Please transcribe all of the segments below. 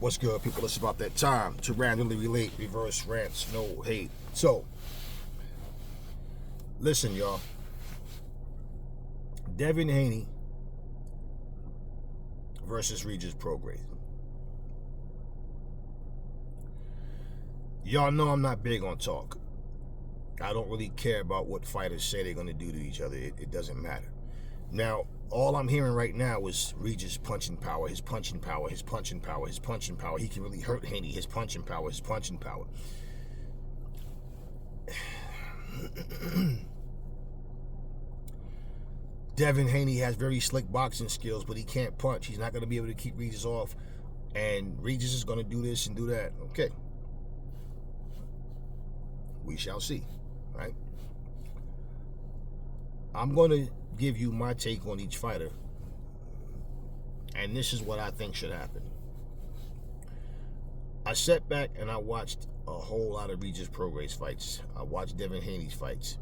What's good, people? It's about that time to randomly relate, reverse rants, no hate. So, listen, y'all. Devin Haney versus Regis Prograis. Y'all know I'm not big on talk. I don't really care about what fighters say they're going to do to each other. It doesn't matter. Now, all I'm hearing right now is Regis punching power, his punching power, his punching power, his punching power. He can really hurt Haney, his punching power, his punching power. Devin Haney has very slick boxing skills, but he can't punch. He's not going to be able to keep Regis off. And Regis is going to do this and do that. Okay. We shall see, right? I'm going to give you my take on each fighter, and this is what I think should happen. I sat back and I watched a whole lot of Regis Prograis fights. I watched Devin Haney's fights.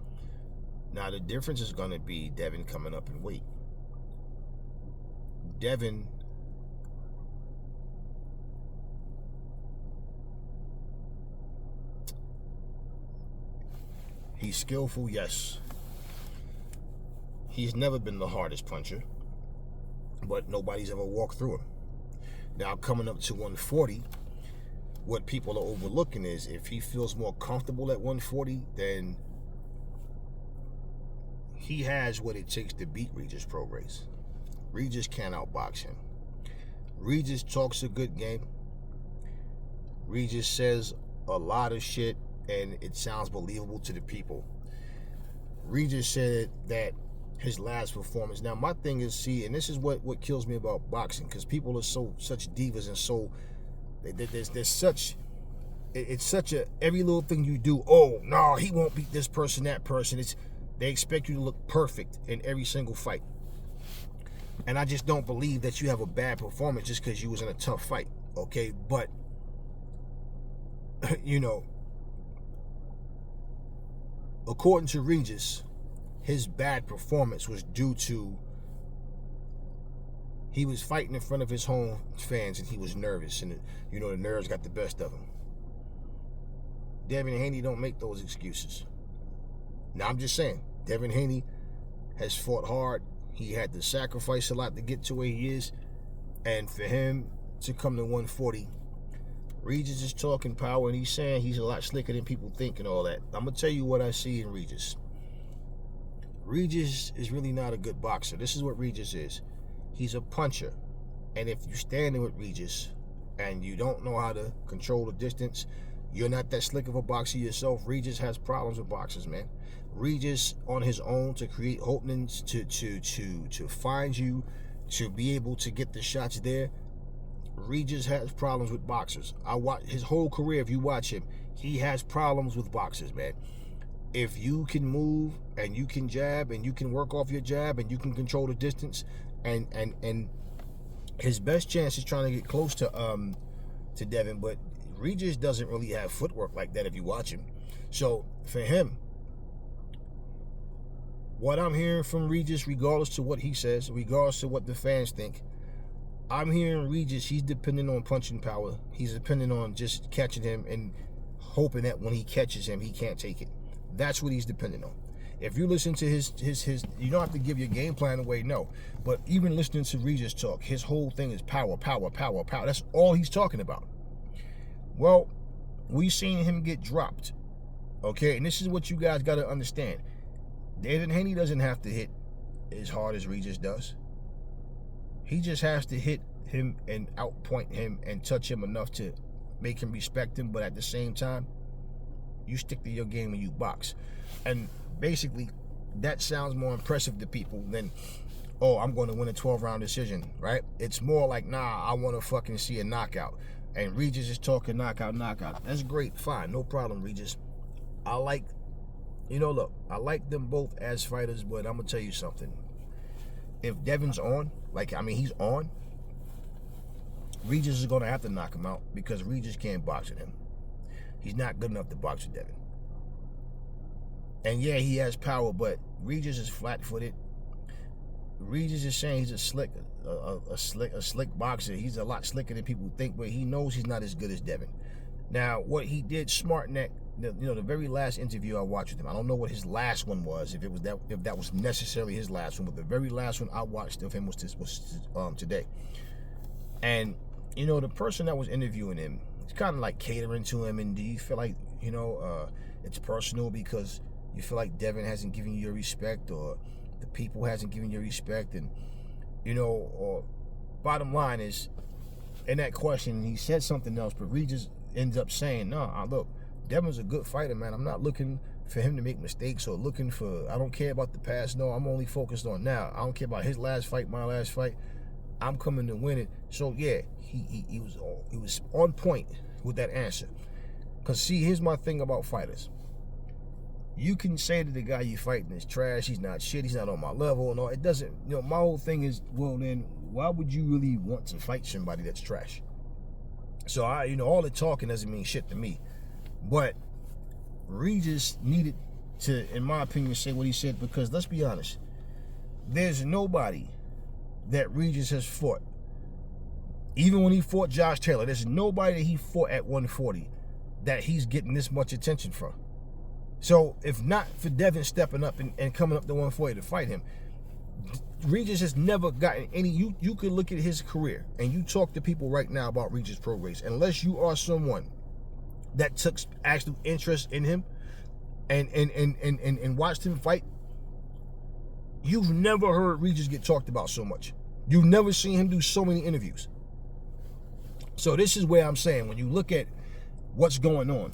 Now the difference is going to be Devin coming up in weight. Devin he's skillful, yes. He's never been the hardest puncher, but nobody's ever walked through him. Now, coming up to 140, what people are overlooking is if he feels more comfortable at 140, then he has what it takes to beat Regis Prograis. Regis can't outbox him. Regis talks a good game. Regis says a lot of shit, and it sounds believable to the people. Regis said that his last performance. Now, my thing is, see, and this is what kills me about boxing, because people are such divas and so there's such, it's such a, every little thing you do, oh no, he won't beat this person, that person. They expect you to look perfect in every single fight, and I just don't believe that you have a bad performance just because you was in a tough fight. Okay, but you know, according to Regis, his bad performance was due to he was fighting in front of his home fans and he was nervous, and the nerves got the best of him. Devin Haney don't make those excuses. Now, I'm just saying, Devin Haney has fought hard. He had to sacrifice a lot to get to where he is, and for him to come to 140, Regis is talking power, and he's saying he's a lot slicker than people think and all that. I'm going to tell you what I see in Regis. Regis is really not a good boxer. This is what Regis is. He's a puncher. And if you're standing with Regis and you don't know how to control the distance, you're not that slick of a boxer yourself. Regis has problems with boxers, man. Regis on his own to create openings, to find you, to be able to get the shots there. Regis has problems with boxers. I watch his whole career. If you watch him, he has problems with boxers, man. If you can move and you can jab and you can work off your jab and you can control the distance, and his best chance is trying to get close to Devin, but Regis doesn't really have footwork like that if you watch him. So for him, what I'm hearing from Regis, regardless to what he says, regardless to what the fans think, I'm hearing Regis, he's depending on punching power. He's depending on just catching him and hoping that when he catches him, he can't take it. That's what he's dependent on. If you listen to his, you don't have to give your game plan away, no. But even listening to Regis talk, his whole thing is power, power, power, power. That's all he's talking about. Well, we've seen him get dropped, okay? And this is what you guys got to understand. Devin Haney doesn't have to hit as hard as Regis does. He just has to hit him and outpoint him and touch him enough to make him respect him, but at the same time, you stick to your game when you box. And basically, that sounds more impressive to people than, oh, I'm going to win a 12-round decision, right? It's more like, nah, I want to fucking see a knockout. And Regis is talking knockout, knockout. That's great, fine, no problem, Regis. I like them both as fighters, but I'm going to tell you something. If Devin's on, he's on, Regis is going to have to knock him out because Regis can't box with him. He's not good enough to box with Devin. And yeah, he has power, but Regis is flat-footed. Regis is saying he's a slick boxer. He's a lot slicker than people think, but he knows he's not as good as Devin. Now, what he did smart in that, the very last interview I watched with him, I don't know what his last one was, if that was necessarily his last one, but the very last one I watched of him was today. And the person that was interviewing him, it's kind of like catering to him. And do you feel like it's personal because you feel like Devin hasn't given you your respect, or the people hasn't given you respect? And or bottom line is, in that question, he said something else, but Regis ends up saying, no, look, Devin's a good fighter, man. I'm not looking for him to make mistakes or I don't care about the past. No, I'm only focused on now. I don't care about his last fight, my last fight. I'm coming to win it. So yeah, he was on point with that answer. Cause see, here's my thing about fighters. You can say that the guy you fighting is trash, he's not shit, he's not on my level, and all. It doesn't, my whole thing is, well then, why would you really want to fight somebody that's trash? So all the talking doesn't mean shit to me. But Regis needed to, in my opinion, say what he said, because let's be honest, there's nobody that Regis has fought, even when he fought Josh Taylor, there's nobody that he fought at 140 that he's getting this much attention from. So if not for Devin stepping up and coming up to 140 to fight him, Regis has never gotten any. You could look at his career and you talk to people right now about Regis Prograis, unless you are someone that took actual interest in him and watched him fight, you've never heard Regis get talked about so much. You've never seen him do so many interviews. So this is where I'm saying, when you look at what's going on,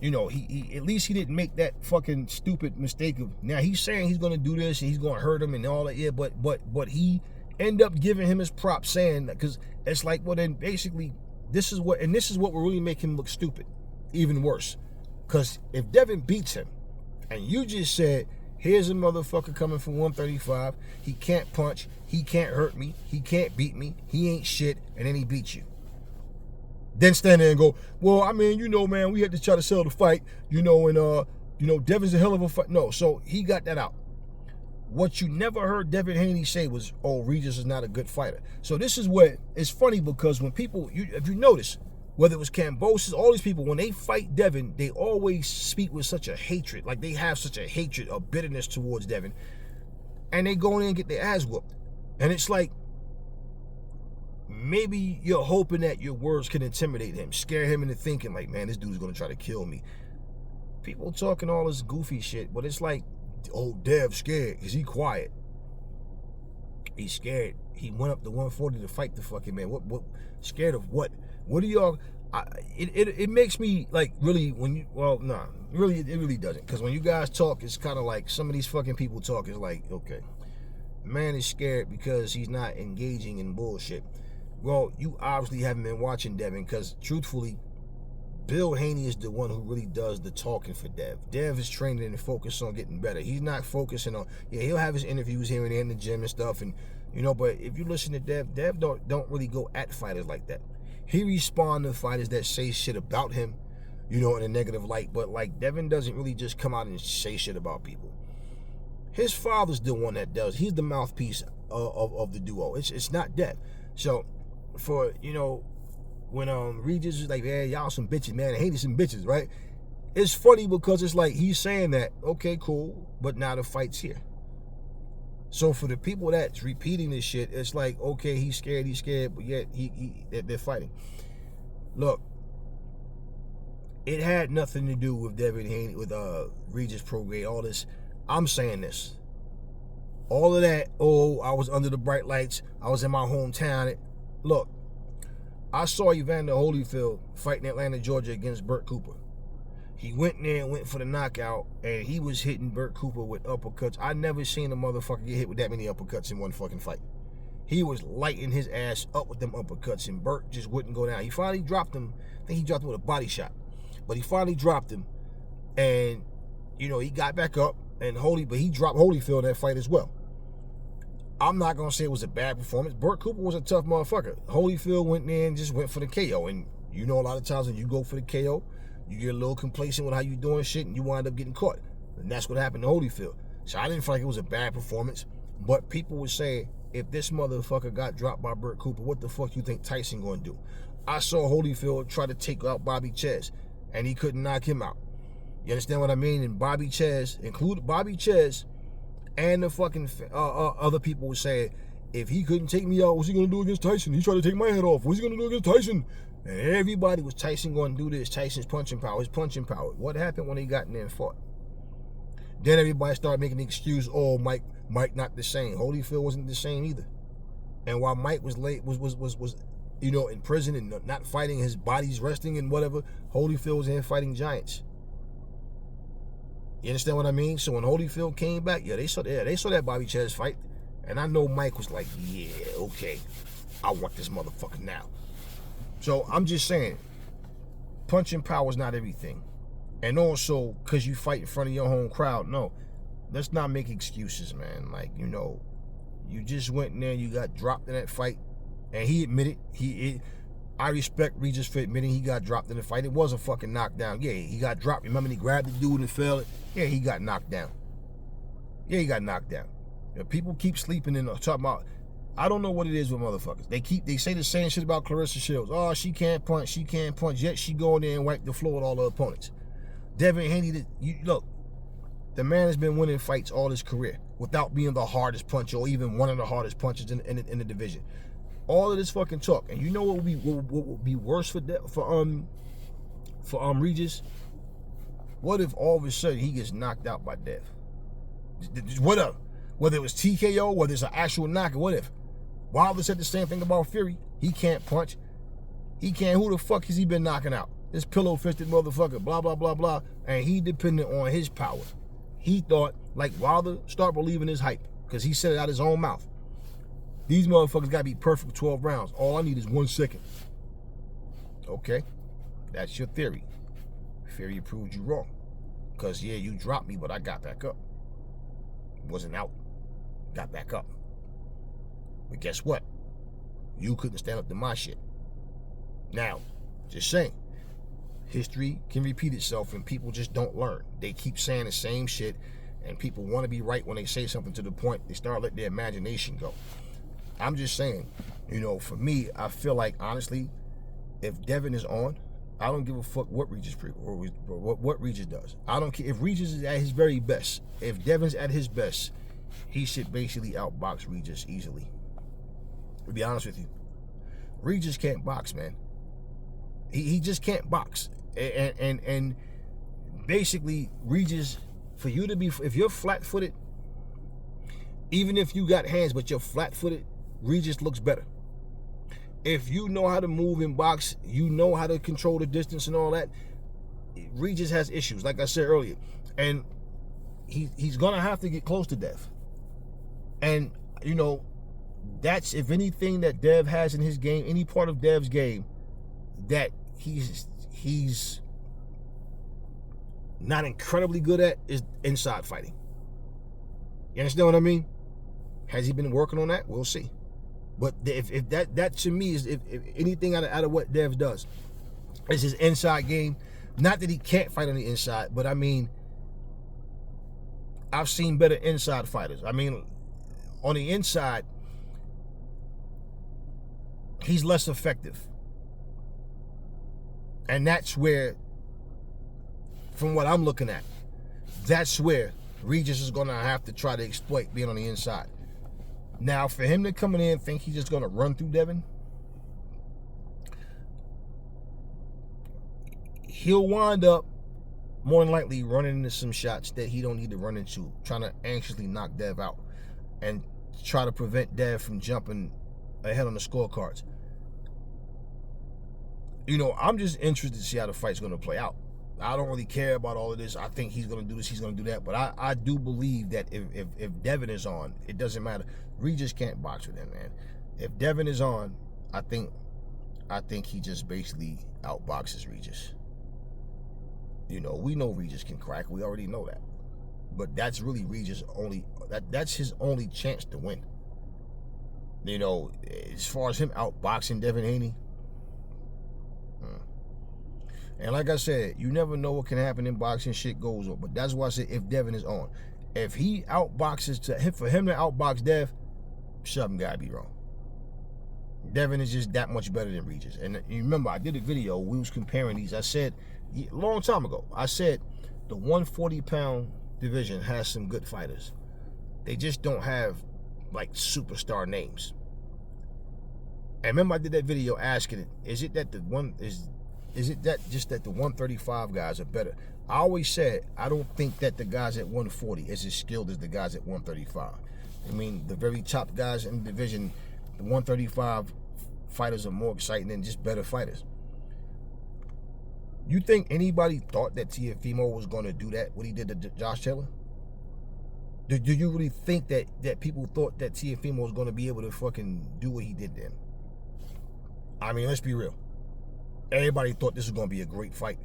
he at least he didn't make that fucking stupid mistake of, now he's saying he's gonna do this and he's gonna hurt him and all that. Yeah, but he end up giving him his props, saying that, because it's like, well then basically this is what will really make him look stupid, even worse. Because if Devin beats him and you just said, here's a motherfucker coming from 135, he can't punch, he can't hurt me, he can't beat me, he ain't shit, and then he beats you. Then stand there and go, well, I mean, man, we had to try to sell the fight, and Devin's a hell of a fight. No, so he got that out. What you never heard Devin Haney say was, oh, Regis is not a good fighter. So this is what, it's funny, because when people, if you notice, whether it was Cambosis, all these people, when they fight Devin, they always speak with such a hatred, like they have such a hatred or bitterness towards Devin, and they go in and get their ass whooped. And it's like, maybe you're hoping that your words can intimidate him, scare him into thinking like, man, this dude's gonna try to kill me. People talking all this goofy shit, but it's like, oh, Dev's scared because he quiet. He's scared. He went up to 140 to fight the fucking man. What scared of what? What do y'all? It makes me like really, when you, well, nah, really, it really doesn't. Because when you guys talk, it's kind of like some of these fucking people talk is like, okay, man is scared because he's not engaging in bullshit. Well, you obviously haven't been watching Devin, because truthfully, Bill Haney is the one who really does the talking for Dev. Dev is training and focused on getting better. He's not focusing on, he'll have his interviews here and there in the gym and stuff, and but if you listen to Dev don't really go at fighters like that. He responds to fighters that say shit about him, in a negative light, but like Devin doesn't really just come out and say shit about people. His father's the one that does. He's the mouthpiece of the duo. It's not Dev. So for, when Regis is like, yeah, y'all some bitches, man, I hated some bitches, right? It's funny because it's like he's saying that, okay, cool, but now the fight's here. So for the people that's repeating this shit, it's like, okay, he's scared, but yet they're fighting. Look, it had nothing to do with Devin Haney, with Regis Prograis, all this. I'm saying this. All of that, oh, I was under the bright lights, I was in my hometown. Look, I saw Evander Holyfield fight in Atlanta, Georgia against Burt Cooper. He went in there and went for the knockout, and he was hitting Burt Cooper with uppercuts. I never seen a motherfucker get hit with that many uppercuts in one fucking fight. He was lighting his ass up with them uppercuts, and Burt just wouldn't go down. He finally dropped him. I think he dropped him with a body shot. But he finally dropped him, and, he got back up, but he dropped Holyfield in that fight as well. I'm not going to say it was a bad performance. Burt Cooper was a tough motherfucker. Holyfield went in and just went for the KO. And a lot of times when you go for the KO, you get a little complacent with how you doing shit and you wind up getting caught. And that's what happened to Holyfield. So I didn't feel like it was a bad performance. But people would say, if this motherfucker got dropped by Burt Cooper, what the fuck you think Tyson gonna do? I saw Holyfield try to take out Bobby Ches, and he couldn't knock him out. You understand what I mean? And Bobby Ches, included Bobby Ches, and the fucking other people would say, if he couldn't take me out, what's he gonna do against Tyson? He tried to take my head off. What's he gonna do against Tyson? And everybody was, Tyson gonna do this. Tyson's punching power. His punching power. What happened when he got in there and fought? Then everybody started making the excuse, oh, Mike not the same. Holyfield wasn't the same either. And while Mike was in prison and not fighting, his body's resting and whatever, Holyfield was in here fighting giants. You understand what I mean? So when Holyfield came back, they saw that Bobby Ches fight. And I know Mike was like, yeah, okay, I want this motherfucker now. So I'm just saying, punching power is not everything. And also, because you fight in front of your home crowd, no, let's not make excuses, man. Like, you just went in there, you got dropped in that fight, and he admitted, I respect Regis for admitting he got dropped in the fight. It was a fucking knockdown. Yeah, he got dropped. Remember, he grabbed the dude and fell. Yeah, he got knocked down. People keep sleeping and talking about, I don't know what it is with motherfuckers. They say the same shit about Clarissa Shields. Oh, she can't punch, yet she go in there and wipe the floor with all her opponents. Devin Haney, look, the man has been winning fights all his career without being the hardest puncher or even one of the hardest punchers in the division. All of this fucking talk, and you know what would be worse for Regis? What if all of a sudden he gets knocked out by Dev? What up? Whether it was TKO, whether it's an actual knockout, what if? Wilder said the same thing about Fury. He can't punch. He can't. Who the fuck has he been knocking out? This pillow-fisted motherfucker, blah, blah, blah, blah. And he depended on his power. He thought, like Wilder, start believing his hype, because he said it out his own mouth. These motherfuckers got to be perfect 12 rounds. All I need is 1 second. Okay, that's your theory. Theory proved you wrong. Because, yeah, you dropped me, but I got back up. Wasn't out. Got back up. But guess what? You couldn't stand up to my shit. Now, just saying, history can repeat itself and people just don't learn. They keep saying the same shit and people want to be right when they say something, to the point they start letting their imagination go. I'm just saying, for me, I feel like, honestly, if Devin is on, I don't give a fuck what Regis does. I don't care if Regis is at his very best. If Devin's at his best, he should basically outbox Regis easily. To be honest with you, Regis can't box, man. He just can't box. And basically, Regis, for you to be, if you're flat-footed, even if you got hands but you're flat-footed, Regis looks better. If you know how to move and box, you know how to control the distance and all that, Regis has issues, like I said earlier. And he's going to have to get close to Dev. And, that's, if anything that Dev has in his game, any part of Dev's game that he's not incredibly good at, is inside fighting. You understand what I mean? Has he been working on that? We'll see. But if that to me is if anything out of what Dev does is his inside game. Not that he can't fight on the inside, but I mean, I've seen better inside fighters. I mean, on the inside, he's less effective. And that's where, from what I'm looking at, that's where Regis is going to have to try to exploit being on the inside. Now, for him to come in and think he's just going to run through Devin, he'll wind up more than likely running into some shots that he don't need to run into, trying to anxiously knock Dev out and try to prevent Dev from jumping ahead on the scorecards. I'm just interested to see how the fight's going to play out. I don't really care about all of this. I think he's going to do this, he's going to do that. But I do believe that if Devin is on, it doesn't matter. Regis can't box with him, man. If Devin is on, I think he just basically outboxes Regis. We know Regis can crack. We already know that. But that's really Regis' that's his only chance to win. As far as him outboxing Devin Haney. And like I said, you never know what can happen in boxing. Shit goes on. But that's why I said if Devin is on. If he outboxes for him to outbox Dev, something gotta be wrong. Devin is just that much better than Regis. And you remember, I did a video, we was comparing these. I said, a long time ago, I said the 140-pound division has some good fighters. They just don't have, like, superstar names. And remember, I did that video asking, is it that just that the 135 guys are better? I always said, I don't think that the guys at 140 is as skilled as the guys at 135. I mean, the very top guys in the division, the 135 fighters are more exciting than just better fighters. You think anybody thought that Teofimo was going to do that, what he did to Josh Taylor? Do you really think that people thought that Teofimo was going to be able to fucking do what he did to him? I mean, let's be real. Everybody thought this was going to be a great fight.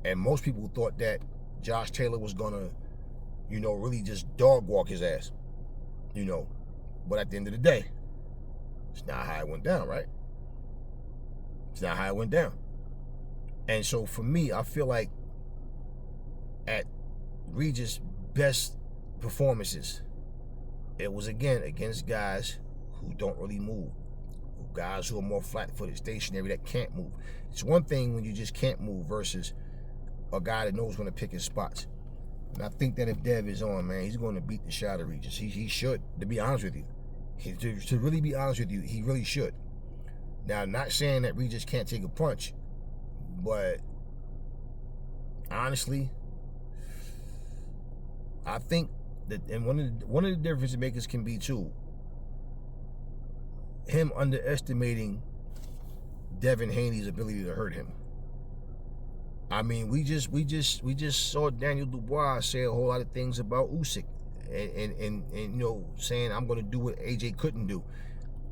And most people thought that Josh Taylor was going to, really just dog walk his ass. But at the end of the day, it's not how it went down, right? It's not how it went down. And so for me, I feel like at Regis' best performances, it was again against guys who don't really move. Guys who are more flat-footed, stationary, that can't move. It's one thing when you just can't move versus a guy that knows when to pick his spots. And I think that if Dev is on, man, he's going to beat the shot of Regis. He should, to be honest with you. To really be honest with you, he really should. Now, not saying that Regis can't take a punch, but honestly, I think that, and one of the difference makers can be too, him underestimating Devin Haney's ability to hurt him. I mean, we just saw Daniel Dubois say a whole lot of things about Usyk, and saying I'm gonna do what AJ couldn't do,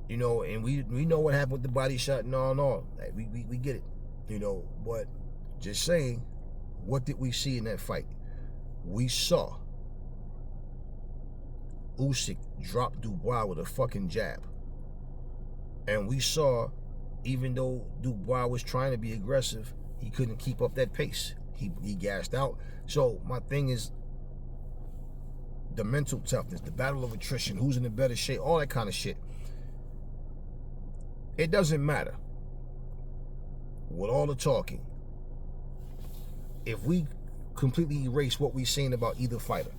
and we know what happened with the body shot and all. Like, we get it, but just saying, what did we see in that fight? We saw Usyk drop Dubois with a fucking jab. And we saw, even though Dubois was trying to be aggressive, he couldn't keep up that pace. He gassed out. So my thing is the mental toughness, the battle of attrition, who's in a better shape, all that kind of shit. It doesn't matter. With all the talking, if we completely erase what we've seen about either fighter,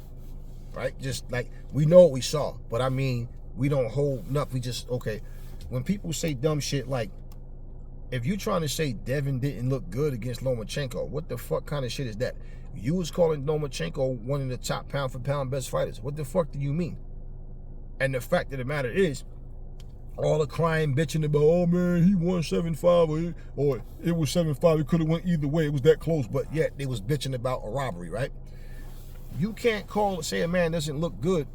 right? Just like, we know what we saw, but I mean, we don't hold enough. We just, okay. When people say dumb shit like, if you're trying to say Devin didn't look good against Lomachenko, what the fuck kind of shit is that? You was calling Lomachenko one of the top pound-for-pound best fighters. What the fuck do you mean? And the fact of the matter is, all the crying, bitching about, oh man, he won 7-5, or it was 7-5, it could have went either way, it was that close, but yet they was bitching about a robbery, right? You can't say a man doesn't look good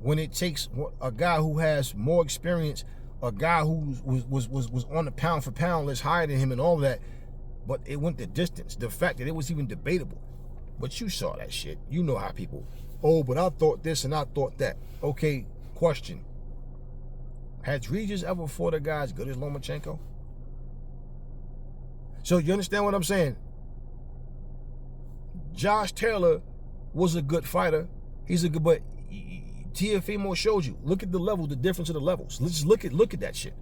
when it takes a guy who has more experience, a guy who was on the pound-for-pound list higher than him and all that, but it went the distance. The fact that it was even debatable. But you saw that shit. You know how people, oh, but I thought this and I thought that. Okay, question. Has Regis ever fought a guy as good as Lomachenko? So you understand what I'm saying? Josh Taylor was a good fighter. But Teofimo showed you. Look at the level, the difference of the levels. Let's just look at that shit.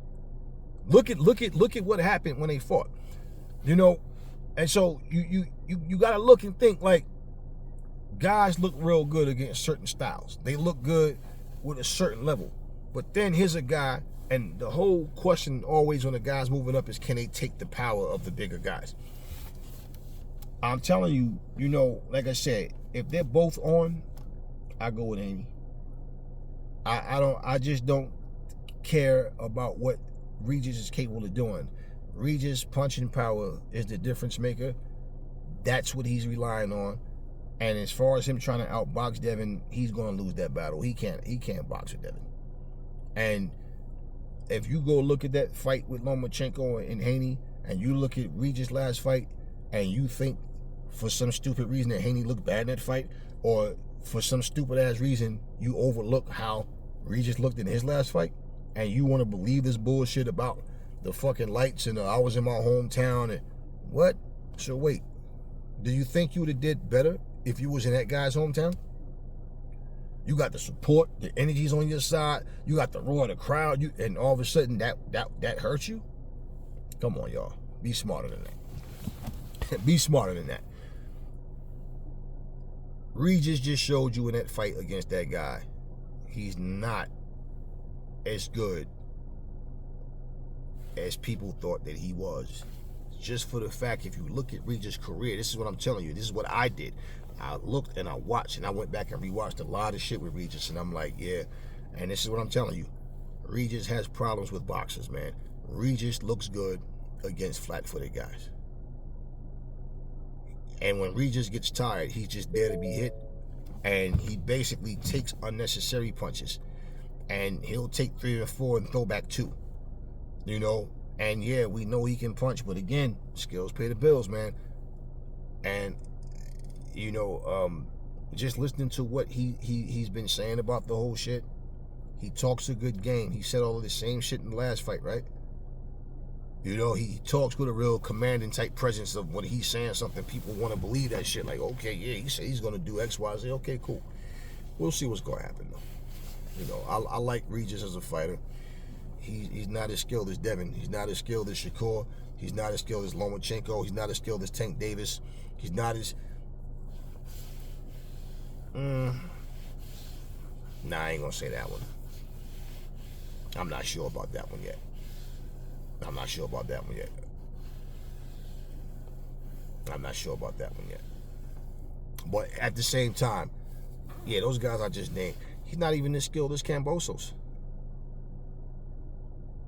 Look at what happened when they fought. And so you gotta look and think, like, guys look real good against certain styles. They look good with a certain level. But then here's a guy, and the whole question always when a guy's moving up is, can they take the power of the bigger guys? I'm telling you, like I said, if they're both on, I go with Haney. I just don't care about what Regis is capable of doing. Regis' punching power is the difference maker. That's what he's relying on. And as far as him trying to outbox Devin, he's going to lose that battle. He can't box with Devin. And if you go look at that fight with Lomachenko and Haney, and you look at Regis' last fight, and you think for some stupid reason that Haney looked bad in that fight, or for some stupid ass reason you overlook how Regis looked in his last fight, and you want to believe this bullshit about the fucking lights and I was in my hometown and what? So wait, do you think you would have did better if you was in that guy's hometown? You got the support, the energy's on your side, you got the roar of the crowd, and all of a sudden that hurts you? Come on, y'all. Be smarter than that. Be smarter than that. Regis just showed you in that fight against that guy, he's not as good as people thought that he was. Just for the fact, if you look at Regis' career, this is what I'm telling you, this is what I did. I looked and I watched and I went back and rewatched a lot of shit with Regis, and I'm like, yeah. And this is what I'm telling you. Regis has problems with boxers, man. Regis looks good against flat-footed guys. And when Regis gets tired, he's just there to be hit. And he basically takes unnecessary punches. And he'll take 3 or 4 and throw back 2. You know? And yeah, we know he can punch, but again, skills pay the bills, man. And you know, just listening to what he's been saying about the whole shit, he talks a good game. He said all of the same shit in the last fight, right? You know, he talks with a real commanding type presence of when he's saying something, people want to believe that shit. Like, okay, yeah, he said he's going to do X, Y, Z. Okay, cool. We'll see what's going to happen, though. You know, I like Regis as a fighter. He's not as skilled as Devin. He's not as skilled as Shakur. He's not as skilled as Lomachenko. He's not as skilled as Tank Davis. He's not as... Nah, I ain't gonna say that one. I'm not sure about that one yet. I'm not sure about that one yet. But at the same time, yeah, those guys I just named, he's not even as skilled as Kambosos.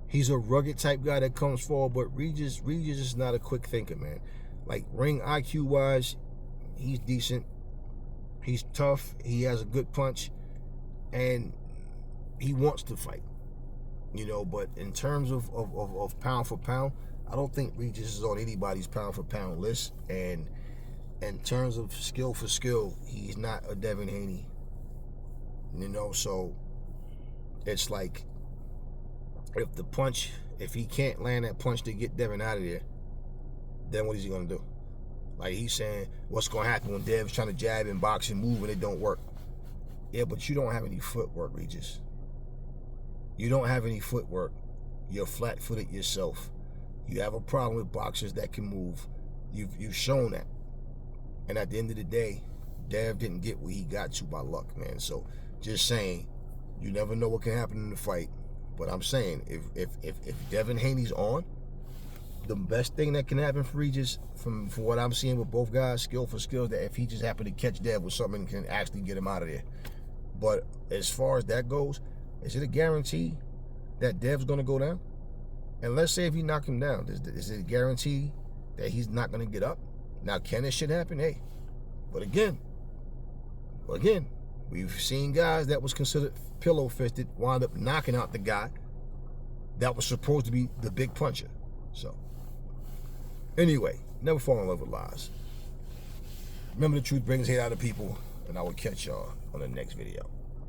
He's a rugged type guy that comes forward, but Regis is not a quick thinker, man. Like, ring IQ wise, he's decent. He's tough. He has a good punch, and he wants to fight. You know, but in terms of pound for pound, I don't think Regis is on anybody's pound for pound list. And in terms of skill for skill, he's not a Devin Haney. You know, so it's like, if he can't land that punch to get Devin out of there, then what is he gonna do? Like, he's saying, what's gonna happen when Dev's trying to jab and box and move and it don't work? Yeah, but you don't have any footwork, Regis. You don't have any footwork. You're flat-footed yourself. You have a problem with boxers that can move. You've shown that. And at the end of the day, Dev didn't get where he got to by luck, man. So just saying, you never know what can happen in the fight. But I'm saying, if Devin Haney's on, the best thing that can happen for Regis, from what I'm seeing with both guys, skill for skill, that if he just happened to catch Dev with something, can actually get him out of there. But as far as that goes, is it a guarantee that Dev's going to go down? And let's say if he knocked him down, is it a guarantee that he's not going to get up? Now, can this shit happen? Hey. But again, we've seen guys that was considered pillow-fisted wind up knocking out the guy that was supposed to be the big puncher. So, anyway, never fall in love with lies. Remember, the truth brings hate out of people, and I will catch y'all on the next video.